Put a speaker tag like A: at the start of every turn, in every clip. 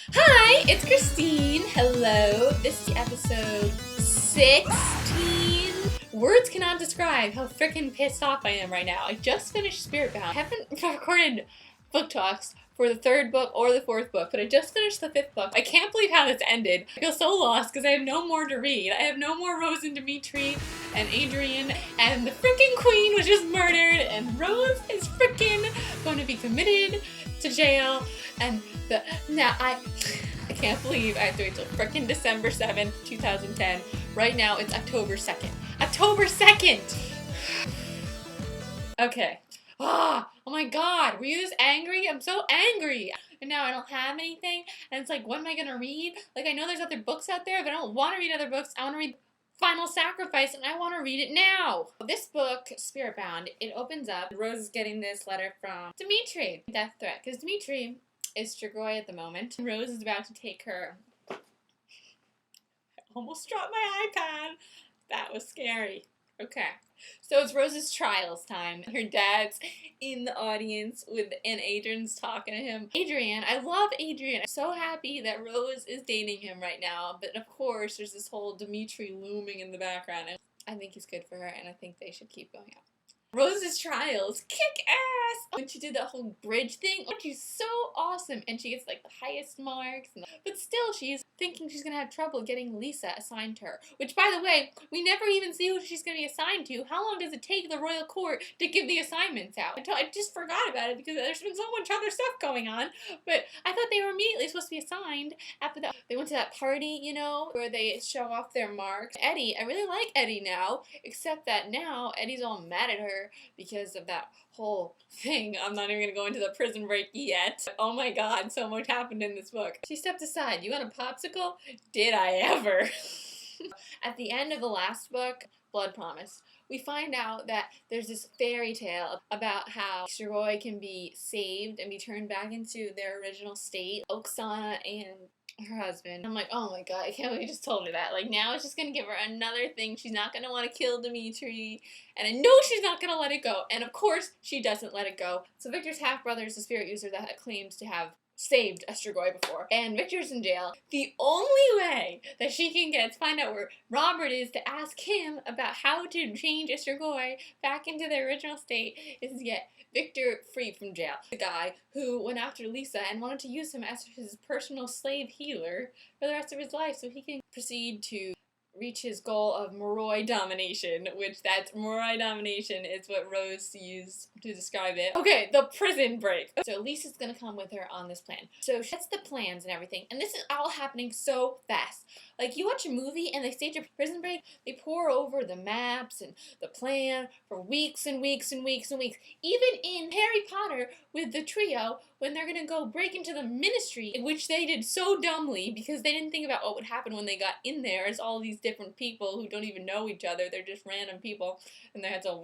A: Hi, it's Christine. Hello. This is episode 16. Words cannot describe how freaking pissed off I am right now. I just finished Spiritbound. I haven't recorded book talks for the third book or the fourth book, but I just finished the fifth book. I can't believe how this ended. I feel so lost because I have no more to read. I have no more Rose and Demetri and Adrian, and the freaking queen was just murdered, and Rose is freaking going to be committed to jail, and now I can't believe I have to wait till freaking December 7th, 2010. Right now it's October 2nd. October 2nd! Okay. Oh my god, were you this angry? I'm so angry! And now I don't have anything, and it's like, what am I gonna read? Like, I know there's other books out there, but I don't want to read other books. I want to read Final Sacrifice, and I want to read it now! This book, Spiritbound, it opens up. Rose is getting this letter from Demetri. Death threat, because Demetri is Strigoi at the moment. Rose is about to take her. I almost dropped my iPad. That was scary. Okay. So it's Rose's trials time. Her dad's in the audience and Adrian's talking to him. Adrian, I love Adrian. I'm so happy that Rose is dating him right now. But of course, there's this whole Demetri looming in the background. And I think he's good for her, and I think they should keep going out. Rose's trials kick ass! When she did that whole bridge thing, she's so awesome, and she gets like the highest marks, but still she's thinking she's gonna have trouble getting Lisa assigned to her. Which, by the way, we never even see who she's gonna be assigned to. How long does it take the royal court to give the assignments out? I just forgot about it because there's been so much other stuff going on, but I thought they were immediately supposed to be assigned after that. They went to that party, you know, where they show off their marks. Eddie, I really like Eddie now, except that now Eddie's all mad at her because of that whole thing. I'm not even gonna go into the prison break yet. Oh my god, so much happened in this book. She stepped aside. You want a popsicle? Did I ever? At the end of the last book, Blood Promise, we find out that there's this fairy tale about how Strigoi can be saved and be turned back into their original state. Oksana and her husband. I'm like, oh my god, I can't believe you just told me that. Like, now it's just gonna give her another thing. She's not gonna want to kill Demetri, and I know she's not gonna let it go. And of course, she doesn't let it go. So Victor's half-brother is the spirit user that claims to have saved a Strigoi before, and Victor's in jail. The only way that she can get to find out where Robert is to ask him about how to change a Strigoi back into their original state is to get Victor free from jail. The guy who went after Lisa and wanted to use him as his personal slave healer for the rest of his life so he can proceed to reach his goal of Moroi domination, which Moroi domination is what Rose used to describe it. Okay, the prison break. So Lisa's gonna come with her on this plan. So she gets the plans and everything, and this is all happening so fast. Like, you watch a movie and they stage a prison break, they pour over the maps and the plan for weeks and weeks and weeks and weeks. Even in Harry Potter with the trio, when they're gonna go break into the ministry, which they did so dumbly because they didn't think about what would happen when they got in there as all these different people who don't even know each other. They're just random people, and they had to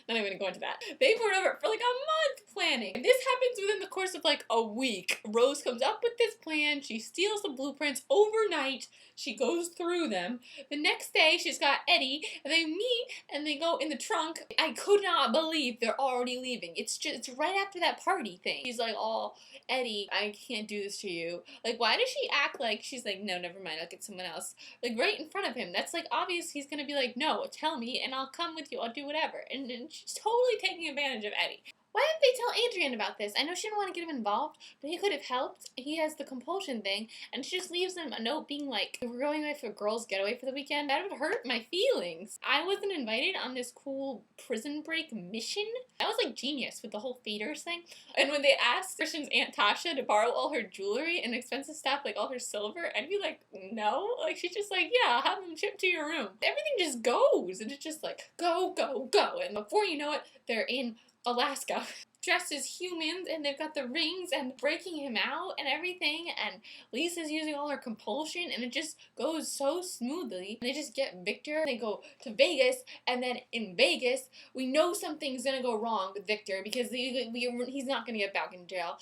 A: not even gonna go into that. They poured over for like a month planning. This happens within the course of like a week. Rose comes up with this plan. She steals the blueprints overnight. She goes through them. The next day, she's got Eddie, and they meet, and they go in the trunk. I could not believe they're already leaving. It's right after that party thing. He's like, oh, Eddie, I can't do this to you. Like, why does she act like she's like, no, never mind, I'll get someone else. Like, right in front of him. That's like obvious he's gonna be like, no, tell me, and I'll come with you. I'll do whatever. And she's totally taking advantage of Eddie. Why didn't they tell Adrian about this? I know she didn't want to get him involved, but he could have helped. He has the compulsion thing, and she just leaves him a note being like, we're going away for a girls' getaway for the weekend. That would hurt my feelings. I wasn't invited on this cool prison break mission. That was like genius with the whole feeders thing. And when they asked Christian's Aunt Tasha to borrow all her jewelry and expensive stuff, like all her silver, I'd be like, no. Like, she's just like, yeah, I'll have them shipped to your room. Everything just goes, and it's just like, go, go, go. And before you know it, they're in Alaska, dressed as humans, and they've got the rings and breaking him out and everything, and Lisa's using all her compulsion, and it just goes so smoothly. They just get Victor, they go to Vegas, and then in Vegas, we know something's gonna go wrong with Victor because he's not gonna get back in jail.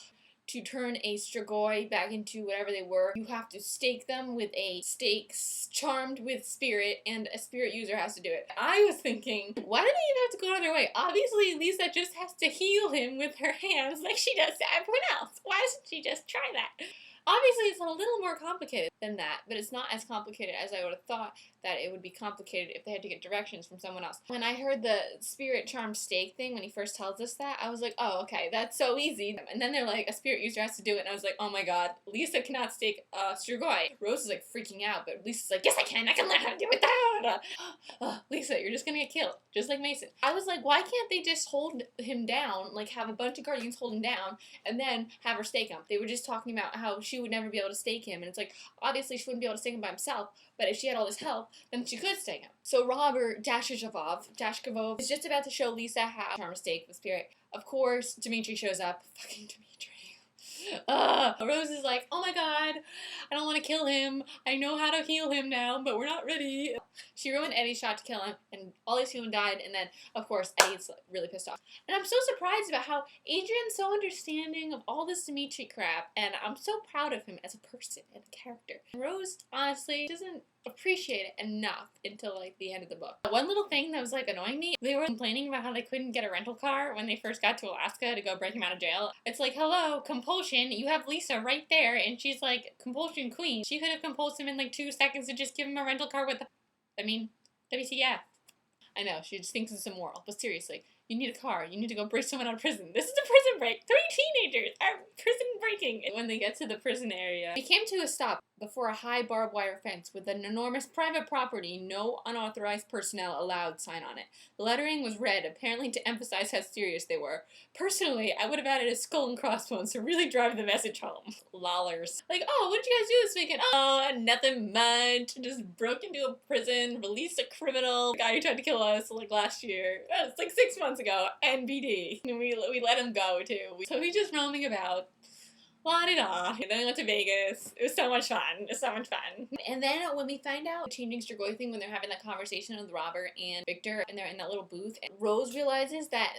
A: to turn a Strigoi back into whatever they were, you have to stake them with a stake charmed with spirit, and a spirit user has to do it. I was thinking, why do they even have to go out of their way? Obviously, Lisa just has to heal him with her hands like she does to everyone else. Why doesn't she just try that? Obviously, it's a little more complicated than that, but it's not as complicated as I would have thought that it would be complicated if they had to get directions from someone else. When I heard the spirit charm stake thing, when he first tells us that, I was like, oh, okay, that's so easy. And then they're like, a spirit user has to do it, and I was like, oh my god, Lisa cannot stake Strigoi. Rose is like freaking out, but Lisa's like, yes I can learn how to do it. Lisa, you're just gonna get killed, just like Mason. I was like, why can't they just hold him down, like have a bunch of guardians hold him down, and then have her stake him? They were just talking about how she would never be able to stake him, and it's like, obviously she wouldn't be able to stake him by himself, but if she had all this help, then she could stake him. So Robert Dashkavov is just about to show Lisa how to charm a stake with spirit. Of course, Demetri shows up. Fucking Demetri. Rose is like, oh my god, I don't want to kill him. I know how to heal him now, but we're not ready. She ruined Eddie's shot to kill him, and all these people died, and then, of course, Eddie's really pissed off. And I'm so surprised about how Adrian's so understanding of all this Demetri crap, and I'm so proud of him as a person and a character. Rose, honestly, doesn't appreciate it enough until like the end of the book. One little thing that was like annoying me, they were complaining about how they couldn't get a rental car when they first got to Alaska to go break him out of jail. It's like, hello, compulsion, you have Lisa right there, and she's like compulsion queen. She could have compulsed him in like 2 seconds to just give him a rental car with WTF. I know, she just thinks it's immoral, but seriously, you need a car. You need to go break someone out of prison. This is a prison break. 3 teenagers are prison breaking. When they get to the prison area, we came to a stop before a high barbed wire fence with an enormous private property, no unauthorized personnel allowed sign on it. The lettering was red, apparently to emphasize how serious they were. Personally, I would have added a skull and crossbones to really drive the message home. Lollers. Like, oh, what did you guys do this weekend? Oh, nothing much. Just broke into a prison, released a criminal, guy who tried to kill us like last year. It's like 6 months ago. NBD. And we let him go too. So he's just roaming about. La-di-da. And then we went to Vegas. It was so much fun. It was so much fun. And then when we find out the changing Strigoi thing, when they're having that conversation with Robert and Victor, and they're in that little booth, and Rose realizes that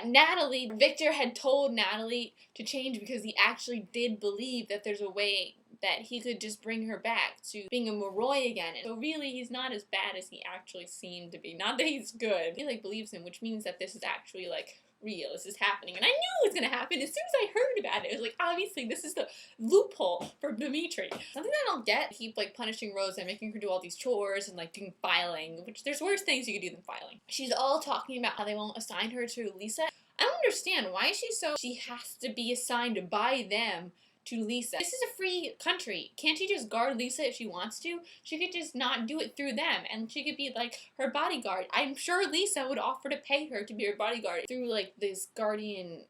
A: Natalie, Victor had told Natalie to change because he actually did believe that there's a way that he could just bring her back to being a Moroi again. And so really, he's not as bad as he actually seemed to be. Not that he's good. He like believes him, which means that this is actually like real. This is happening. And I knew it was gonna happen as soon as I heard about it. It was like, obviously, this is the loophole for Demetri. Something that I don't get, keep like punishing Rose and making her do all these chores and like doing filing, which there's worse things you could do than filing. She's all talking about how they won't assign her to Lisa. I don't understand. Why is she has to be assigned by them to Lisa? This is a free country. Can't she just guard Lisa if she wants to? She could just not do it through them, and she could be like her bodyguard. I'm sure Lisa would offer to pay her to be her bodyguard through like this guardian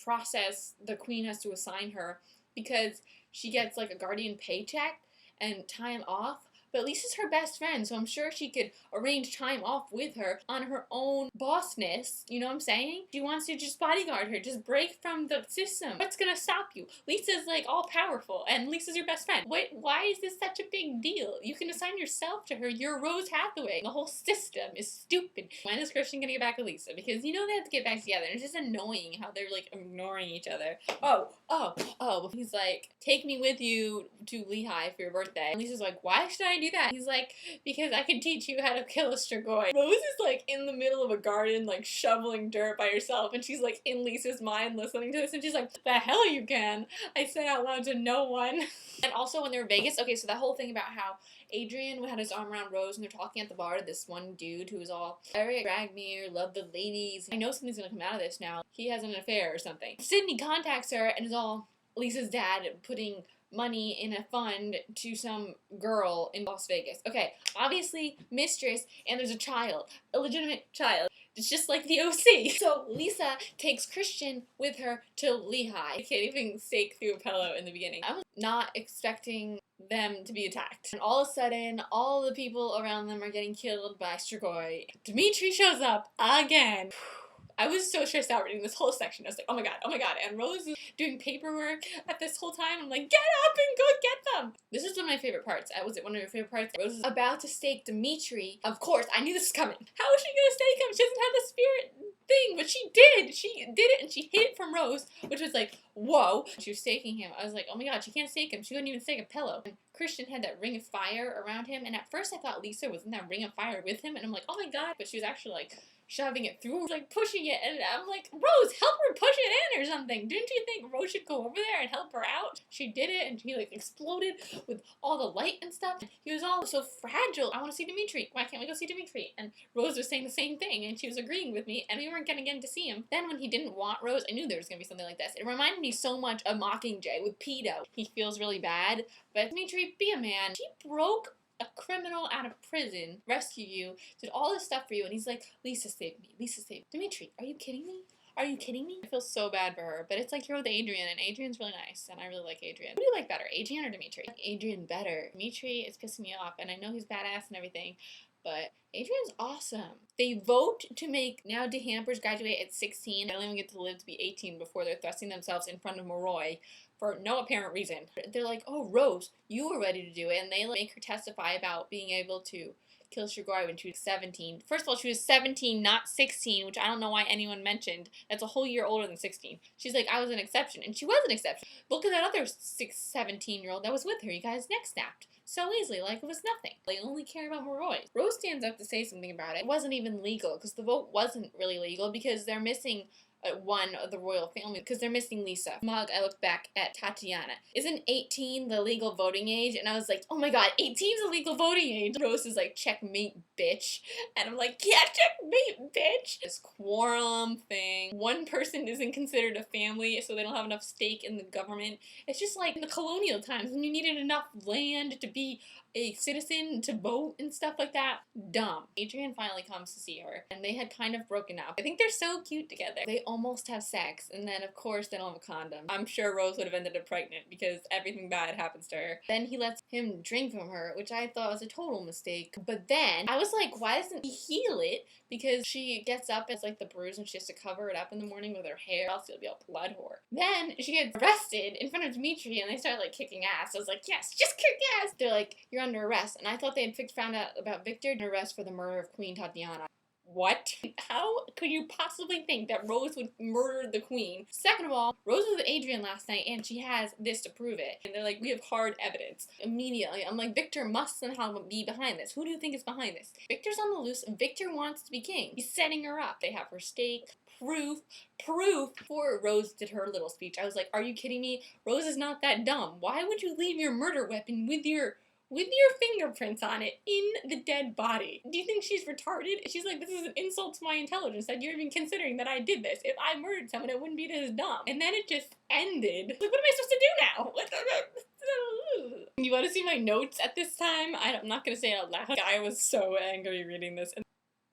A: process the queen has to assign her, because she gets like a guardian paycheck and time off. But Lisa's her best friend, so I'm sure she could arrange time off with her on her own bossness, you know what I'm saying? She wants to just bodyguard her, just break from the system. What's gonna stop you? Lisa's like all powerful, and Lisa's your best friend. Why is this such a big deal? You can assign yourself to her. You're Rose Hathaway. The whole system is stupid. When is Christian gonna get back with Lisa? Because you know they have to get back together, and it's just annoying how they're like ignoring each other. Oh, he's like, take me with you to Lehigh for your birthday. And Lisa's like, why should I do that? He's like, because I can teach you how to kill a Strigoi. Rose is like in the middle of a garden, like shoveling dirt by herself, and she's like in Lisa's mind listening to this, and she's like, the hell you can. I said out loud to no one. And also when they're in Vegas, okay, so that whole thing about how Adrian had his arm around Rose and they're talking at the bar to this one dude who was all, Eric Dragmere, love the ladies. I know something's gonna come out of this now. He has an affair or something. Sydney contacts her and is all, Lisa's dad putting money in a fund to some girl in Las Vegas. Okay, obviously mistress, and there's a child, a legitimate child. It's just like the OC. So Lisa takes Christian with her to Lehigh. I can't even stake through a pillow in the beginning. I was not expecting them to be attacked. And all of a sudden, all the people around them are getting killed by Strigoi. Demetri shows up again. I was so stressed out reading this whole section. I was like, oh my god, oh my god. And Rose is doing paperwork at this whole time. I'm like, get up and go get them. This is one of my favorite parts. Was it one of your favorite parts? Rose is about to stake Demetri. Of course, I knew this was coming. How is she gonna stake him? She doesn't have the spirit thing, but she did. She did it, and she hid it from Rose, which was like, whoa. She was staking him. I was like, oh my god, she can't stake him. She couldn't even stake a pillow. And Christian had that ring of fire around him, and at first I thought Lisa was in that ring of fire with him, and I'm like, oh my god, but she was actually like shoving it through, like pushing it, and I'm like, Rose, help her push it in or something. Didn't you think Rose should go over there and help her out? She did it, and he like exploded with all the light and stuff. He was all so fragile. I want to see Demetri. Why can't we go see Demetri? And Rose was saying the same thing, and she was agreeing with me, and we weren't gonna get to see him. Then when he didn't want Rose, I knew there was gonna be something like this. It reminded me so much of Mockingjay with Pedo. He feels really bad, but Demetri, be a man. She broke a criminal out of prison, rescued you, did all this stuff for you, and he's like, Lisa saved me, Lisa saved me. Demetri, are you kidding me? Are you kidding me? I feel so bad for her, but it's like you're with Adrian, and Adrian's really nice, and I really like Adrian. Who do you like better, Adrian or Demetri? I like Adrian better. Demetri is pissing me off, and I know he's badass and everything, but Adrian's awesome. They vote to make now DeHampers graduate at 16. They don't even get to live to be 18 before they're thrusting themselves in front of Moroi for no apparent reason. They're like, oh, Rose, you were ready to do it. And they make her testify about being able to kill Shigoi when she was 17. First of all, she was 17, not 16, which I don't know why anyone mentioned. That's a whole year older than 16. She's like, I was an exception. And she was an exception. Look at that other 17-year-old that was with her. You guys neck snapped so easily, like it was nothing. They only care about Moroi. Rose stands up to say something about it. It wasn't even legal, because the vote wasn't really legal, because they're missing one of the royal family, because they're missing Lisa. Mug, I looked back at Tatiana. Isn't 18 the legal voting age? And I was like, oh my god, 18's the legal voting age. Rose is like, checkmate, bitch. And I'm like, yeah, checkmate, bitch. This quorum thing. One person isn't considered a family, so they don't have enough stake in the government. It's just like in the colonial times when you needed enough land to be a citizen to vote and stuff like that. Dumb. Adrian finally comes to see her, and they had kind of broken up. I think they're so cute together. They almost have sex, and then of course they don't have a condom. I'm sure Rose would have ended up pregnant because everything bad happens to her. Then he lets him drink from her, which I thought was a total mistake. But then I was like, why doesn't he heal it? Because she gets up as like the bruise, and she has to cover it up in the morning with her hair, else it'll be a blood whore. Then she gets arrested in front of Demetri, and they start like kicking ass. I was like, yes, just kick ass. They're like, you're under arrest. And I thought they had found out about Victor and arrest for the murder of Queen Tatiana. What? How could you possibly think that Rose would murder the queen? Second of all, Rose was with Adrian last night, and she has this to prove it. And they're like, we have hard evidence. Immediately, I'm like, Victor must somehow be behind this. Who do you think is behind this? Victor's on the loose. Victor wants to be king. He's setting her up. They have her stake. Proof. Before Rose did her little speech, I was like, are you kidding me? Rose is not that dumb. Why would you leave your murder weapon with your fingerprints on it in the dead body? Do you think she's retarded? She's like, this is an insult to my intelligence that you're even considering that I did this. If I murdered someone, it wouldn't be this dumb. And then it just ended. Like, what am I supposed to do now? You want to see my notes at this time? I'm not going to say it out loud. I was so angry reading this. And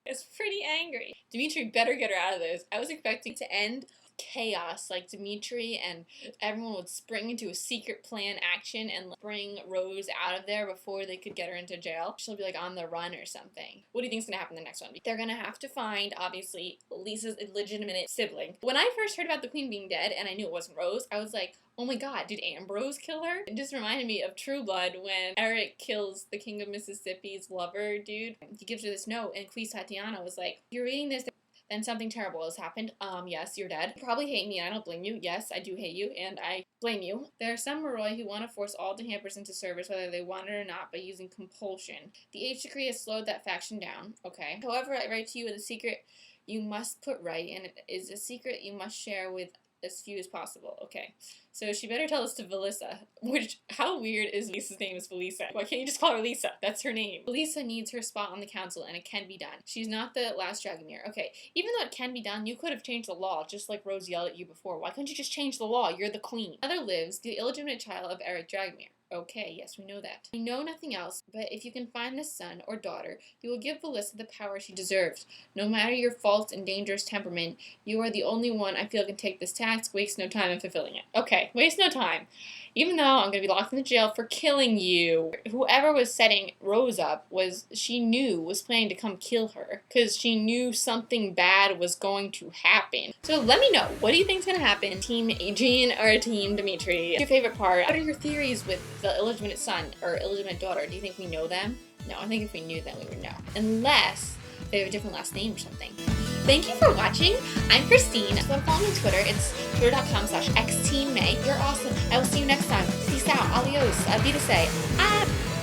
A: it's pretty angry. Demetri better get her out of this. I was expecting to end chaos, like Demetri and everyone would spring into a secret plan action and bring Rose out of there before they could get her into jail. She'll be like on the run or something. What do you think's gonna happen in the next one? They're gonna have to find, obviously, Lisa's illegitimate sibling. When I first heard about the queen being dead and I knew it wasn't Rose, I was like, oh my god, did Ambrose kill her? It just reminded me of True Blood when Eric kills the King of Mississippi's lover dude. He gives her this note, and Queen Tatiana was like, you're reading this, then something terrible has happened. Yes, you're dead. You probably hate me, and I don't blame you. Yes, I do hate you, and I blame you. There are some Moroi who want to force all DeHampers into service, whether they want it or not, by using compulsion. The H decree has slowed that faction down. Okay. However, I write to you in a secret you must put right, and it is a secret you must share with as few as possible. Okay. So she better tell this to Velissa, which, how weird is Lisa's name is Velissa? Why can't you just call her Lisa? That's her name. Velissa needs her spot on the council, and it can be done. She's not the last Dragomir. Okay, even though it can be done, you could have changed the law, just like Rose yelled at you before. Why couldn't you just change the law? You're the queen. Mother lives, the illegitimate child of Eric Dragomir. Okay, yes, we know that. I know nothing else, but if you can find a son or daughter, you will give Melissa the power she deserves. No matter your false and dangerous temperament, you are the only one I feel can take this task. Waste no time in fulfilling it. Okay, waste no time. Even though I'm going to be locked in the jail for killing you. Whoever was setting Rose up was planning to come kill her. Because she knew something bad was going to happen. So let me know, what do you think is going to happen? Team Adrian or Team Demetri? Your favorite part? What are your theories with the illegitimate son or illegitimate daughter? Do you think we know them? No, I think if we knew them, we would know. Unless they have a different last name or something. Thank you for watching. I'm Christine. So I'm following on Twitter. It's twitter.com/XTINEMAY. You're awesome. I will see you next time. Peace out. Adios. Vida say.